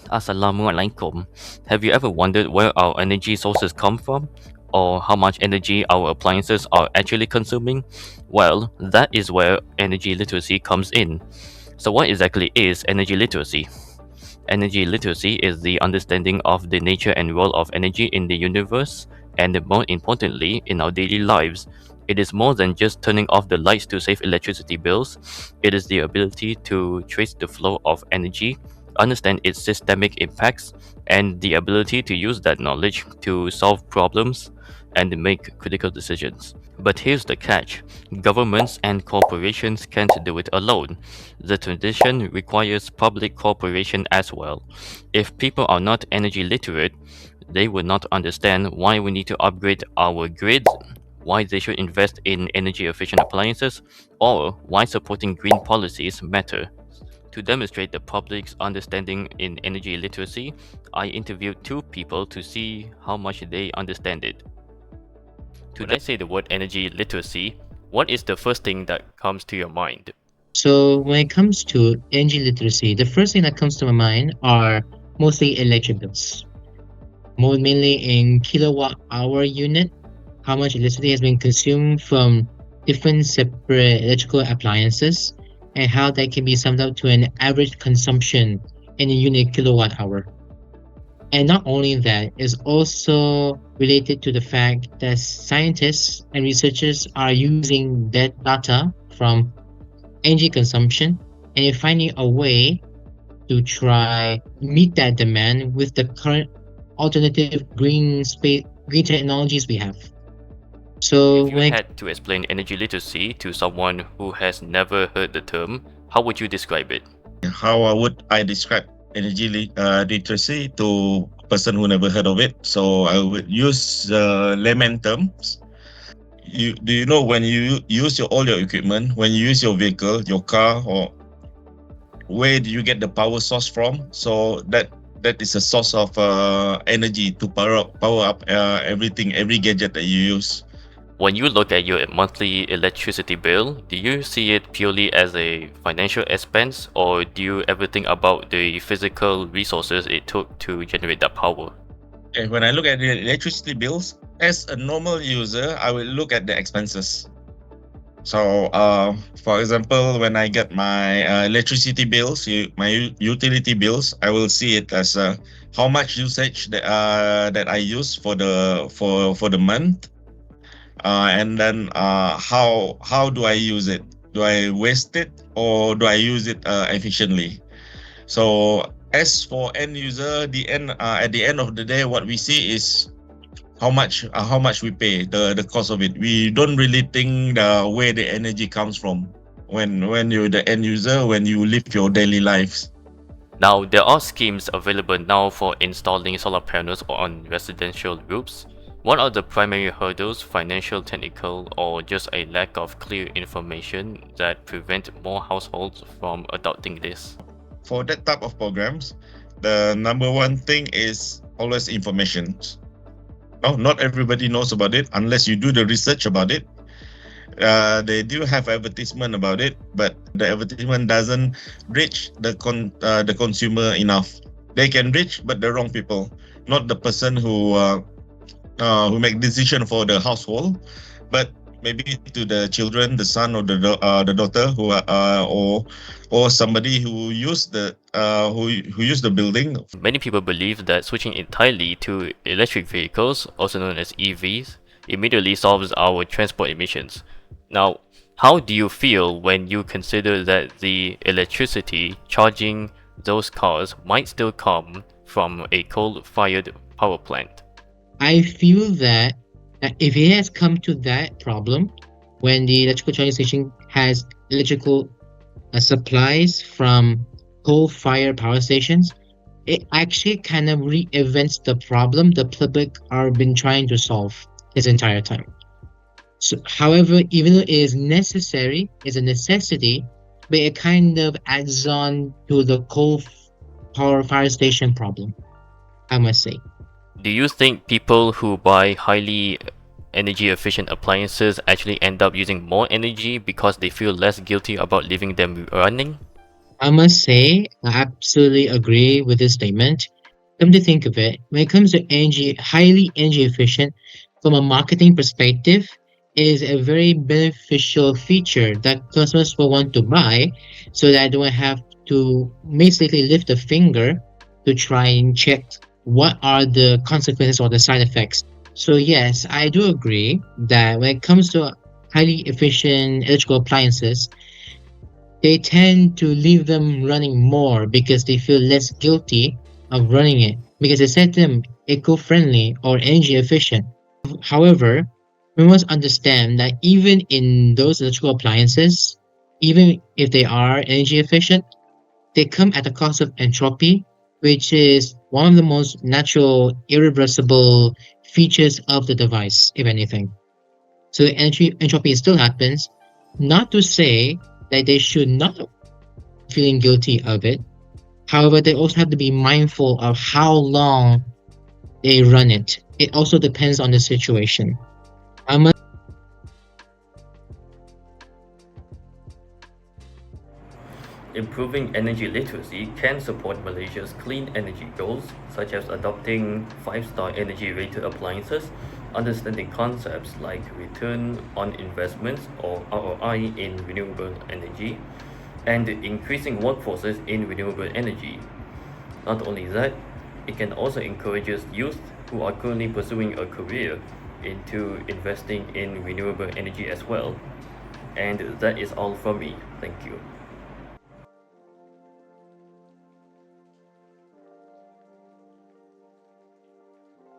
Assalamualaikum. Have you ever wondered where our energy sources come from? Or how much energy our appliances are actually consuming? Well, that is where energy literacy comes in. So, what exactly is energy literacy? Energy literacy is the understanding of the nature and role of energy in the universe, and more importantly, in our daily lives. It is more than just turning off the lights to save electricity bills. It is the ability to trace the flow of energy, understand its systemic impacts, and the ability to use that knowledge to solve problems and make critical decisions. But here's the catch: governments and corporations can't do it alone. The transition requires public cooperation as well. If people are not energy literate, they will not understand why we need to upgrade our grids, why they should invest in energy efficient appliances, or why supporting green policies matter. To demonstrate the public's understanding in energy literacy, I interviewed two people to see how much they understand it. When I say the word energy literacy, what is the first thing that comes to your mind? So when it comes to energy literacy, the first thing that comes to my mind are mostly electric bills, more mainly in kilowatt hour unit, how much electricity has been consumed from different separate electrical appliances, and how that can be summed up to an average consumption in a unit kilowatt hour. And not only that, is also related to the fact that scientists and researchers are using that data from energy consumption and finding a way to try meet that demand with the current alternative green technologies we have. So If you when had to explain energy literacy to someone who has never heard the term, how would you describe it? How would I describe literacy to a person who never heard of it? So I would use layman terms. Do you know when you use all your equipment, when you use your vehicle, your car, or where do you get the power source from? So that is a source of energy to power up everything, every gadget that you use. When you look at your monthly electricity bill, do you see it purely as a financial expense, or do you ever think about the physical resources it took to generate that power? And when I look at the electricity bills, as a normal user, I will look at the expenses. So, for example, when I get my electricity bills, my utility bills, I will see it as how much usage that I use for the month, and then how do I use it? Do I waste it or do I use it efficiently? So, as for end user, the end at the end of the day, what we see is how much we pay, the cost of it. We don't really think the where the energy comes from when you're the end user, when you live your daily lives. Now, there are schemes available now for installing solar panels on residential roofs. What are the primary hurdles, financial, technical, or just a lack of clear information that prevent more households from adopting this? For that type of programs, the number one thing is always information. No, not everybody knows about it unless you do the research about it. They do have advertisement about it, but the advertisement doesn't reach the consumer enough. They can reach, but the wrong people, not the person who make decision for the household, but maybe to the children, the son or the daughter or somebody who use who use the building. Many people believe that switching entirely to electric vehicles, also known as EVs, immediately solves our transport emissions. Now, how do you feel when you consider that the electricity charging those cars might still come from a coal-fired power plant? I feel that if it has come to that problem, when the electrical charging station has electrical supplies from coal-fired power stations, it actually kind of reinvents the problem the public are been trying to solve this entire time. So, however, even though it is necessary, it's a necessity, but it kind of adds on to the power fire station problem, I must say. Do you think people who buy highly energy efficient appliances actually end up using more energy because they feel less guilty about leaving them running? I must say, I absolutely agree with this statement. Come to think of it, when it comes to energy, highly energy efficient, from a marketing perspective, is a very beneficial feature that customers will want to buy so that I don't have to basically lift a finger to try and check what are the consequences or the side effects. So yes, I do agree that when it comes to highly efficient electrical appliances, they tend to leave them running more because they feel less guilty of running it because they set them eco-friendly or energy efficient. However, we must understand that even in those electrical appliances, even if they are energy efficient, they come at a cost of entropy, which is one of the most natural, irreversible features of the device, if anything. So entropy still happens. Not to say that they should not feeling guilty of it. However, they also have to be mindful of how long they run it. It also depends on the situation. I must Improving energy literacy can support Malaysia's clean energy goals, such as adopting 5-star energy rated appliances, understanding concepts like return on investments or ROI in renewable energy, and increasing workforces in renewable energy. Not only that, it can also encourage youth who are currently pursuing a career into investing in renewable energy as well. And that is all from me. Thank you.